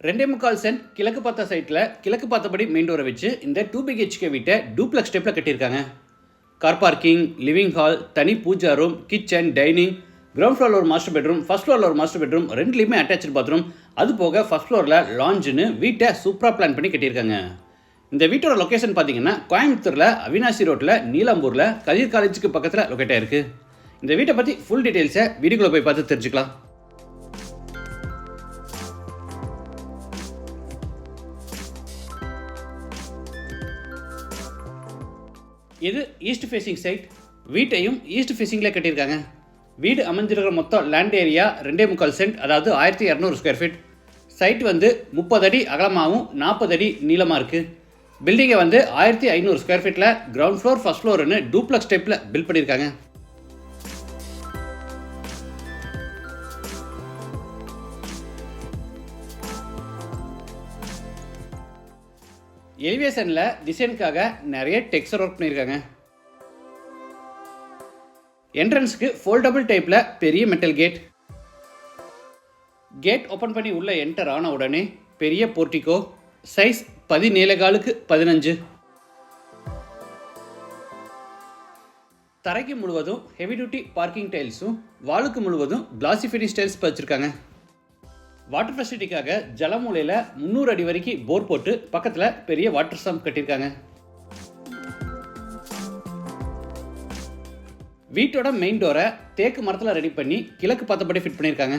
2.25 send கிழக்கு பார்த்த சைட்டில் கிழக்கு பார்த்தபடி மெயின் டோரை வச்சு இந்த 2 பிஹெச்கே வீட்டை டூப்ளக்ஸ் ஸ்டெப்பில் கட்டியிருக்காங்க. கார் பார்க்கிங், லிவிங் ஹால், தனி puja room, kitchen, dining, ground ஃப்ளோரில் ஒரு மாஸ்டர் பெட்ரூம், ஃபர்ஸ்ட் ஃப்ளோரில் ஒரு மாஸ்டர் பெட்ரூம், ரெண்டுலேயுமே அட்டாச்சு பாத்ரூம். அது போக ஃபர்ஸ்ட் ஃப்ளோரில் லாஞ்சுன்னு வீட்டை சூப்பராக பிளான் பண்ணி கட்டியிருக்காங்க. இந்த வீட்டோட லொக்கேஷன் பார்த்தீங்கன்னா கோயம்புத்தூரில் அவினாசி ரோட்டில் நீலாம்பூரில் கதிர் காலேஜுக்கு பக்கத்தில் லொக்கேட் ஆயிருக்கு. இந்த வீட்டை பற்றி ஃபுல் டீட்டெயில்ஸை வீடியோக்குள்ளே போய் பார்த்து தெரிஞ்சுக்கலாம். இது ஈஸ்ட் ஃபேசிங் சைட். வீட்டையும் ஈஸ்ட் ஃபேசிங்கில் கட்டியிருக்காங்க. வீடு அமைஞ்சிருக்கிற மொத்தம் லேண்ட் ஏரியா 2.25 சென்ட், அதாவது 1200 ஸ்கொயர் ஃபீட். சைட் 30 அடி அகலமாகவும் 40 அடி நீளமாக இருக்குது. பில்டிங்கை 1500 ஸ்கொயர் ஃபீட்டில் கிரவுண்ட் ஃப்ளோர், ஃபர்ஸ்ட் ஃப்ளோர்னு டூப்ளக்ஸ் டைப்பில் பில்ட் பண்ணியிருக்காங்க. எலிவேஷனில் டிசைனுக்காக நிறைய டெக்ஸ்சர் ஒர்க் பண்ணியிருக்காங்க. என்ட்ரன்ஸுக்கு ஃபோல்டபுள் டைப்பில் பெரிய மெட்டல் கேட். கேட் ஓப்பன் பண்ணி உள்ள என்டர் ஆன உடனே பெரிய போர்ட்டிகோ. Size 17x15. தரைக்கு முழுவதும் ஹெவி டியூட்டி பார்க்கிங் டைல்ஸும் வாலுக்கு முழுவதும் கிளாசி ஃபினிஷ் டைல்ஸ் பதிச்சிருக்காங்க. வாட்டர் ஃபெசிலிட்டிக்காக ஜலமூலையில் 300 அடி வரைக்கும் போர் போட்டு பக்கத்தில் பெரிய வாட்டர் சம்ப் கட்டியிருக்காங்க. வீட்டோட மெயின் டோரை தேக்கு மரத்தில் ரெடி பண்ணி கிழக்கு பார்த்தபடி ஃபிட் பண்ணியிருக்காங்க.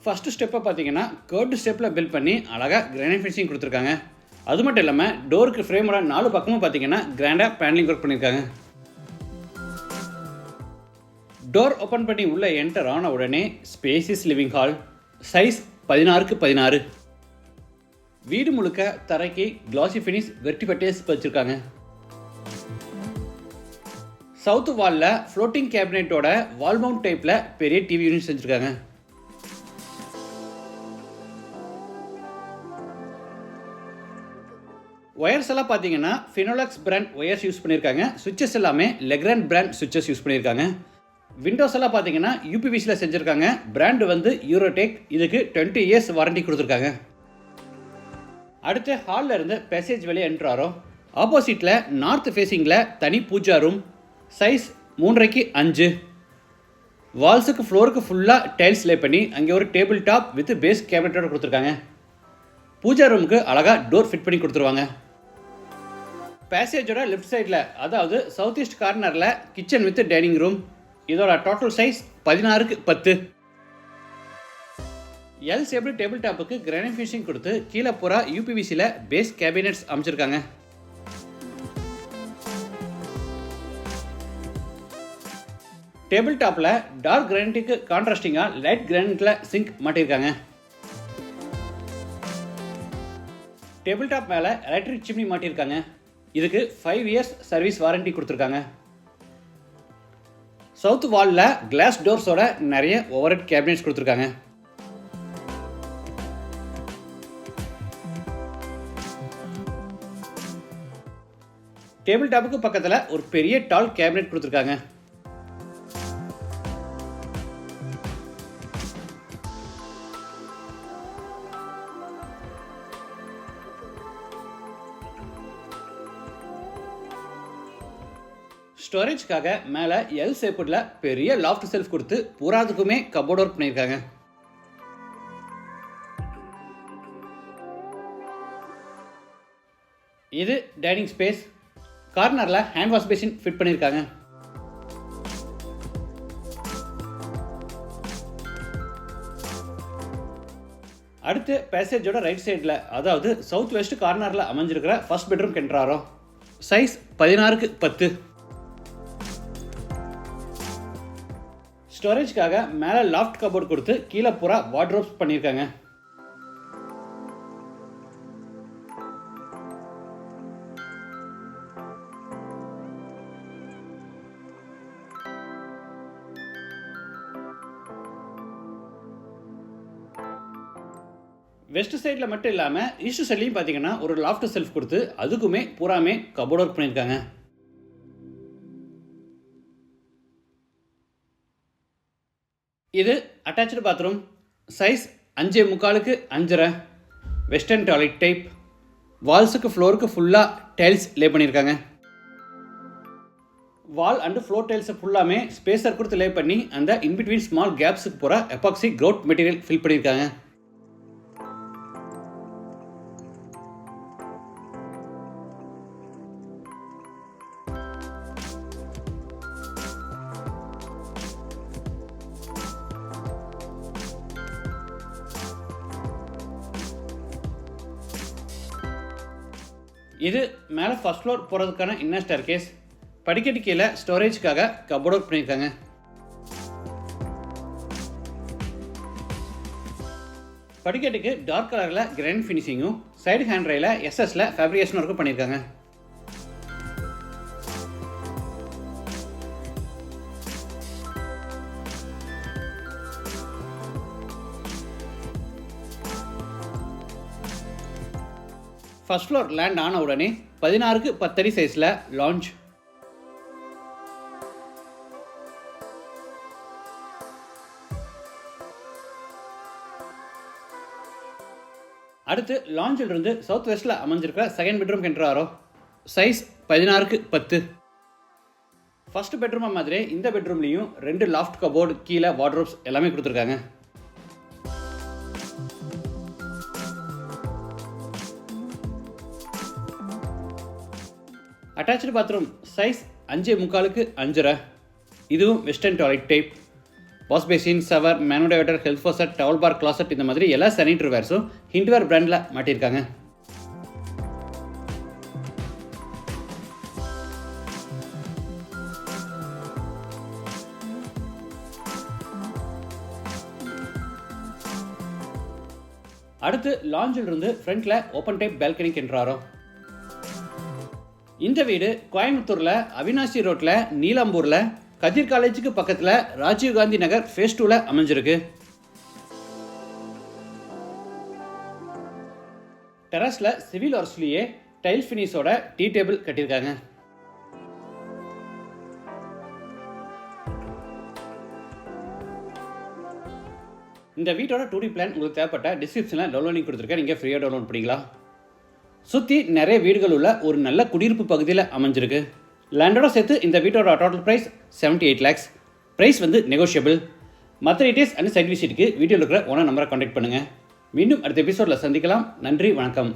ஃபர்ஸ்ட் ஸ்டெப்பை பார்த்தீங்கன்னா கர்வ்டு ஸ்டெப்பில் பில்ட் பண்ணி அழகாக கிரானைட் ஃபினிஷிங் கொடுத்துருக்காங்க. அது மட்டும் இல்லாமல் டோருக்கு ஃப்ரேமோட 4 பக்கமும் பார்த்தீங்கன்னா கிராண்டாக பேனலிங் ஒர்க் பண்ணியிருக்காங்க. டோர் ஓப்பன் பண்ணி உள்ள என்டர் ஆன உடனே spacious living hall. Size 16x16. வீடு முழுக்க தரைக்கு கிளாசி ஃபினிஷ் வெர்டிபட்டேஸ் பதிச்சிருக்காங்க. சவுத் வாலில் ஃப்ளோட்டிங் கேபினெட்டோட வால் மவுண்ட் டைப்பில் பெரிய டிவி யூனிட் செஞ்சுருக்காங்க. ஒயர்ஸ் எல்லாம் பார்த்தீங்கன்னா ஃபினோலக்ஸ் பிராண்ட் ஒயர்ஸ் யூஸ் பண்ணியிருக்காங்க. சுவிட்சஸ் எல்லாமே லெக்ராண்ட் பிராண்ட் சுவிட்சஸ் யூஸ் பண்ணியிருக்காங்க. விண்டோஸ் எல்லாம் பார்த்தீங்கன்னா யூபிவிசியில் செஞ்சுருக்காங்க. பிராண்டு யூரோடெக். இதுக்கு 20 இயர்ஸ் வாரண்டி கொடுத்துருக்காங்க. அடுத்து ஹாலில் இருந்து பேசேஜ் வெளியே என்ட்ராரோ. ஆப்போசிட்டில் நார்த் ஃபேஸிங்கில் தனி பூஜா ரூம். Size 3x5. வால்ஸுக்கு ஃப்ளோருக்கு ஃபுல்லாக டைல்ஸ் லே பண்ணி அங்கே ஒரு டேபிள் டாப் வித் பேஸ் கேபினட்டோட கொடுத்துருக்காங்க. பூஜா ரூமுக்கு அழகாக டோர் ஃபிட் பண்ணி கொடுத்துருவாங்க. பேசேஜோட லெஃப்ட் சைடில், அதாவது சவுத் ஈஸ்ட் கார்னரில் கிச்சன் வித் டைனிங் ரூம். இதோட total size 16x10. L shaped table டாப்புக்கு கிரானைட் ஃபினிஷிங் கொடுத்து கீழே பூரா யூபிவிசியில் பேஸ் கேபினெட்ஸ் அமைச்சிருக்காங்க. டேபிள் டாப்பில் டார்க் கிரானைட்டுக்கு கான்ட்ராஸ்டிங்காக லைட் கிரானைட்டில் சிங்க் மாட்டியிருக்காங்க. டேபிள் டாப் மேலே எலக்ட்ரிக் சிம்னி மாட்டியிருக்காங்க. இதுக்கு 5 இயர்ஸ் சர்வீஸ் வாரண்டி கொடுத்துருக்காங்க. சவுத் வாலில் கிளாஸ் டோர்ஸோட நிறைய ஓவர்ஹெட் கேபினெட்ஸ் கொடுத்துருக்காங்க. டேபிள் டாப்புக்கு பக்கத்தில் ஒரு பெரிய டால் கேபினெட் கொடுத்துருக்காங்க. ஸ்டோரேஜ்க்காக மேலே எல் ஷேப்பில் பெரிய லாஃப்ட் செல்ஃப் கொடுத்து பூராதுக்குமே கபோர்ட் ஒர்க் பண்ணியிருக்காங்க. இது டைனிங் ஸ்பேஸ். கார்னரில் ஹேண்ட் வாஷ் பேசின் ஃபிட் பண்ணியிருக்காங்க. அடுத்து பேசேஜோட ரைட் சைடில், அதாவது சவுத் வெஸ்ட் கார்னரில் அமைஞ்சிருக்கிற ஃபர்ஸ்ட் பெட்ரூம் கென்ட்ராரோ. Size 16x10. ஸ்டோரேஜ்க்காக மேலே லாஃப்ட் கபோர்ட் கொடுத்து கீழே பூரா வார்ட்ரோப்ஸ் பண்ணியிருக்காங்க. வெஸ்ட் சைடில் மட்டும் இல்லாமல் ஈஸ்ட் சைட்லையும் பார்த்தீங்கன்னா ஒரு லாஃப்ட் செல்ஃப் கொடுத்து அதுக்குமே பூராமே கபோர்ட் ஒர்க் பண்ணியிருக்காங்க. இது attach bathroom. Size 5.75x5. Western toilet type. வால்ஸுக்கு ஃப்ளோருக்கு ஃபுல்லாக டைல்ஸ் லே பண்ணியிருக்காங்க. வால் அண்டு ஃப்ளோர் டைல்ஸை ஃபுல்லாமே ஸ்பேஸர் கொடுத்து லே பண்ணி அந்த இன்பிட்வீன் ஸ்மால் கேப்ஸுக்கு போகிற எபாக்சி க்ரௌட் மெட்டீரியல் ஃபில் பண்ணியிருக்காங்க. இது மேலே ஃபர்ஸ்ட் ஃப்ளோர் போகிறதுக்கான இன்னர் ஸ்டேர்கேஸ். படிக்கட்டு கீழே ஸ்டோரேஜ்க்காக கபோர்ட் ஒர்க் பண்ணியிருக்காங்க. படிக்கட்டுக்கு டார்க் கலரில் கிரானைட் ஃபினிஷிங்கும் சைடு ஹேண்ட் ரயில எஸ்எஸ்ல ஃபேப்ரிகேஷன் ஒர்க்கும் பண்ணியிருக்காங்க. ஃபர்ஸ்ட் ஃப்ளோர் லேண்ட் ஆன உடனே 16க்கு 10 அடி சைஸில் லான்ச். அடுத்து லான்ச்சில் இருந்து சவுத் வெஸ்ட்டில் அமைஞ்சிருக்கிற செகண்ட் பெட்ரூம் என்ட்ராரோ. சைஸ் 16க்கு 10. ஃபர்ஸ்ட் பெட்ரூம் மாதிரி இந்த பெட்ரூம்லேயும் 2 லாஃப்ட் கபோர்டு, கீழே வார்ட்ரோப்ஸ் எல்லாமே கொடுத்துருக்காங்க. அட்டாச்சு பாத்ரூம் சைஸ் 5.75க்கு 5.5. இதுவும் western toilet type. Wash basin, shower, மேனுடைவேட்டர், health faucet, towel bar, closet இந்த மாதிரி எல்லா சானிட்டரி வேர்ஸும் ஹிண்ட்வேர் பிராண்டில் மாட்டியிருக்காங்க. அடுத்து லான்ச்சில் இருந்து ஃப்ரண்ட்ல ஓப்பன் டைப் பால்கனிக்கு என்ட்ராரோ. இந்த வீடு கோயம்புத்தூரில் அவினாசி ரோட்டில் நீலாம்பூரில் கதிர் காலேஜுக்கு பக்கத்தில் ராஜீவ்காந்தி நகர் ஃபேஸ் 2ல அமைஞ்சிருக்கு. டெரஸில் சிவில் ஒர்க்ஸ்லேயே டைல் ஃபினிஷோட டீ டேபிள் கட்டியிருக்காங்க. இந்த வீட்டோட 2D பிளான் உங்களுக்கு தேவைப்பட்ட டிஸ்கிரிப்ஷனில் டவுன்லோட் லிங்க் கொடுத்துருக்கேன். நீங்கள் ஃப்ரீயாக டவுன்லோட் பண்ணிக்கலாம். சுற்றி நிறைய வீடுகள் உள்ள ஒரு நல்ல குடியிருப்பு பகுதியில் அமைஞ்சிருக்கு. லேண்டோட சேர்த்து இந்த வீட்டோட டோட்டல் ப்ரைஸ் 78 lakhs. ப்ரைஸ் வந்து நெகோஷியபிள். மற்ற டீட்டெயில்ஸ் அண்ட் சைட் விசிட்டுக்கு வீடியோவில் இருக்கிற ஓனர் நம்பரை கான்டாக்ட் பண்ணுங்கள். மீண்டும் அடுத்த எபிசோடில் சந்திக்கலாம். நன்றி, வணக்கம்.